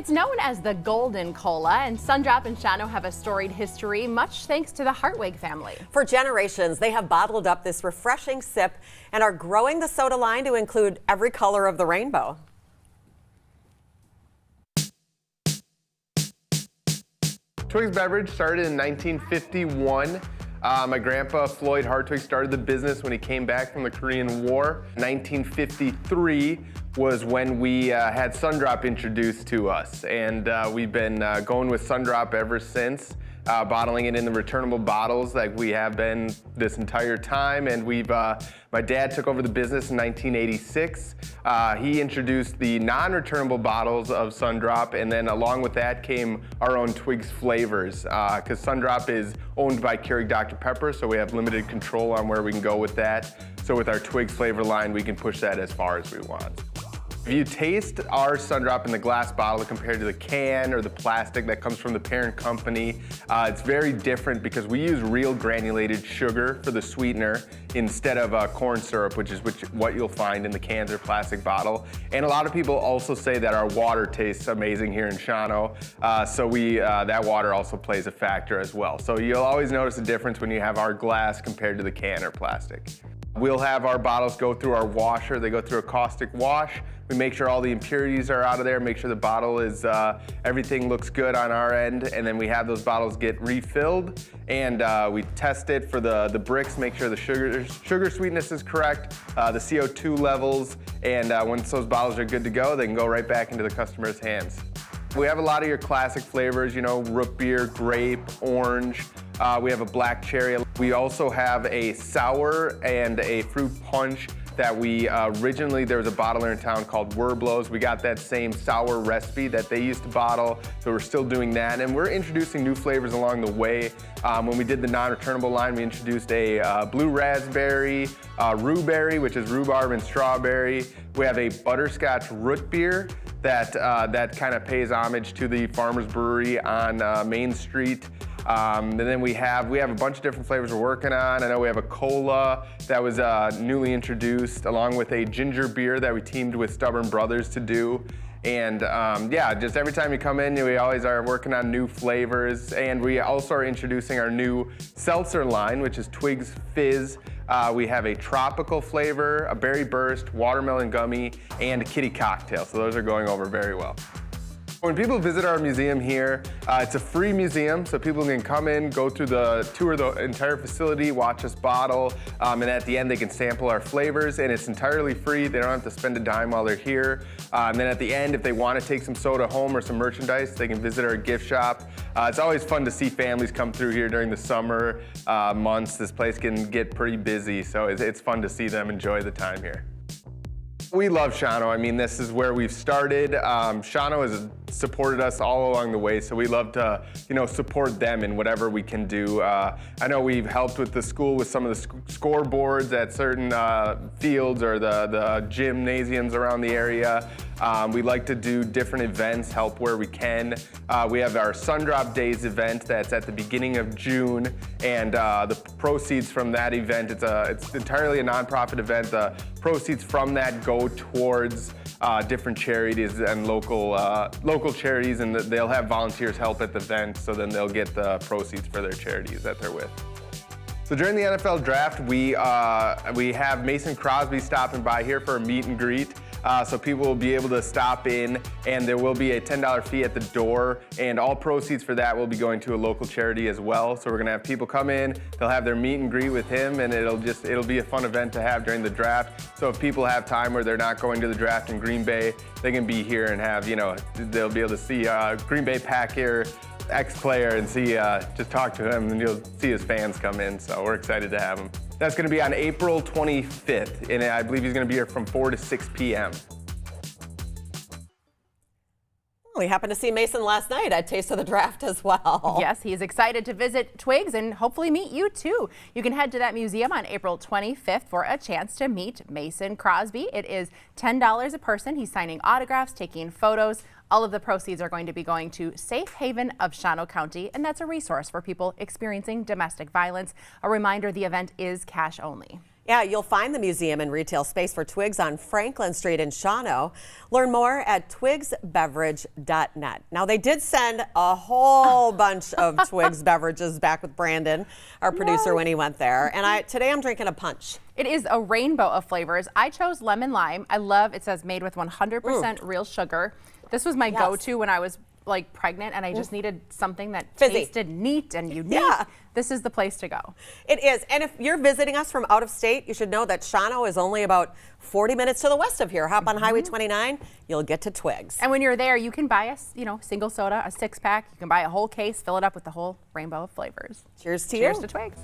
It's known as the Golden Cola, and Sundrop and Shawano have a storied history, much thanks to the Hartwig family. For generations, they have bottled up this refreshing sip and are growing the soda line to include every color of the rainbow. Twig's Beverage started in 1951. My grandpa, Floyd Hartwig, started the business when he came back from the Korean War. 1953 was when we had Sundrop introduced to us, and we've been going with Sundrop ever since, bottling it in the returnable bottles like we have been this entire time. And my dad took over the business in 1986. He introduced the non-returnable bottles of Sundrop, and then along with that came our own Twig's flavors, because Sundrop is owned by Keurig Dr. Pepper, so we have limited control on where we can go with that. So with our Twig's flavor line, we can push that as far as we want. If you taste our Sundrop in the glass bottle compared to the can or the plastic that comes from the parent company, it's very different because we use real granulated sugar for the sweetener instead of corn syrup, which is what you'll find in the cans or plastic bottle. And a lot of people also say that our water tastes amazing here in Shawano, so that water also plays a factor as well. So you'll always notice a difference when you have our glass compared to the can or plastic. We'll have our bottles go through our washer. They go through a caustic wash. We make sure all the impurities are out of there, make sure the bottle is, everything looks good on our end, and then we have those bottles get refilled, and we test it for the bricks, make sure the sugar sweetness is correct, the CO2 levels, and once those bottles are good to go, they can go right back into the customer's hands. We have a lot of your classic flavors, you know, root beer, grape, orange. We have a black cherry. We also have a sour and a fruit punch that we originally, there was a bottler in town called Werblos. We got that same sour recipe that they used to bottle, so we're still doing that. And we're introducing new flavors along the way. When we did the non-returnable line, we introduced a blue raspberry, rhueberry, which is rhubarb and strawberry. We have a butterscotch root beer that kind of pays homage to the Farmer's Brewery on Main Street. And then we have a bunch of different flavors we're working on. I know we have a cola that was newly introduced, along with a ginger beer that we teamed with Stubborn Brothers to do. And yeah, just every time you come in, we always are working on new flavors. And we also are introducing our new seltzer line, which is Twig's Fizz. We have a tropical flavor, a berry burst, watermelon gummy, and a kitty cocktail. So those are going over very well. When people visit our museum here, it's a free museum, so people can come in, go through the tour of the entire facility, watch us bottle, and at the end they can sample our flavors, and it's entirely free. They don't have to spend a dime while they're here. And then at the end, if they want to take some soda home or some merchandise, they can visit our gift shop. It's always fun to see families come through here during the summer months. This place can get pretty busy, so it's fun to see them enjoy the time here. We love Shawano. I mean, this is where we've started. Shawano has supported us all along the way, so we love to, support them in whatever we can do. I know we've helped with the school with some of the scoreboards at certain fields or the gymnasiums around the area. We like to do different events, help where we can. We have our Sundrop Days event that's at the beginning of June, and the proceeds from that event, it's entirely a nonprofit event. The proceeds from that go towards different charities and local charities, and they'll have volunteers help at the event, so then they'll get the proceeds for their charities that they're with. So during the NFL draft, we have Mason Crosby stopping by here for a meet and greet. So people will be able to stop in, and there will be a $10 fee at the door, and all proceeds for that will be going to a local charity as well. So we're gonna have people come in, they'll have their meet and greet with him, and it'll be a fun event to have during the draft. So if people have time where they're not going to the draft in Green Bay, they can be here and have, they'll be able to see Green Bay Packer ex-player and see, just talk to him, and you'll see his fans come in. So we're excited to have him. That's going to be on April 25th, and I believe he's going to be here from 4 to 6 p.m. We happened to see Mason last night at Taste of the Draft as well. Yes, he's excited to visit Twig's and hopefully meet you too. You can head to that museum on April 25th for a chance to meet Mason Crosby. It is $10 a person. He's signing autographs, taking photos. All of the proceeds are going to be going to Safe Haven of Shawano County, and that's a resource for people experiencing domestic violence. A reminder, the event is cash only. Yeah, you'll find the museum and retail space for Twigs on Franklin Street in Shawano. Learn more at twigsbeverage.net. Now, they did send a whole bunch of Twigs beverages back with Brandon, our producer, when he went there. And today I'm drinking a punch. It is a rainbow of flavors. I chose lemon lime. I love, it says made with 100% real sugar. This was my go-to when I was like pregnant and I just needed something that tasted neat and unique. Yeah. This is the place to go. It is. And if you're visiting us from out of state, you should know that Shawano is only about 40 minutes to the west of here. Hop on Highway 29, you'll get to Twigs. And when you're there, you can buy a single soda, a 6-pack. You can buy a whole case, fill it up with the whole rainbow of flavors. Cheers to you. Cheers to Twigs.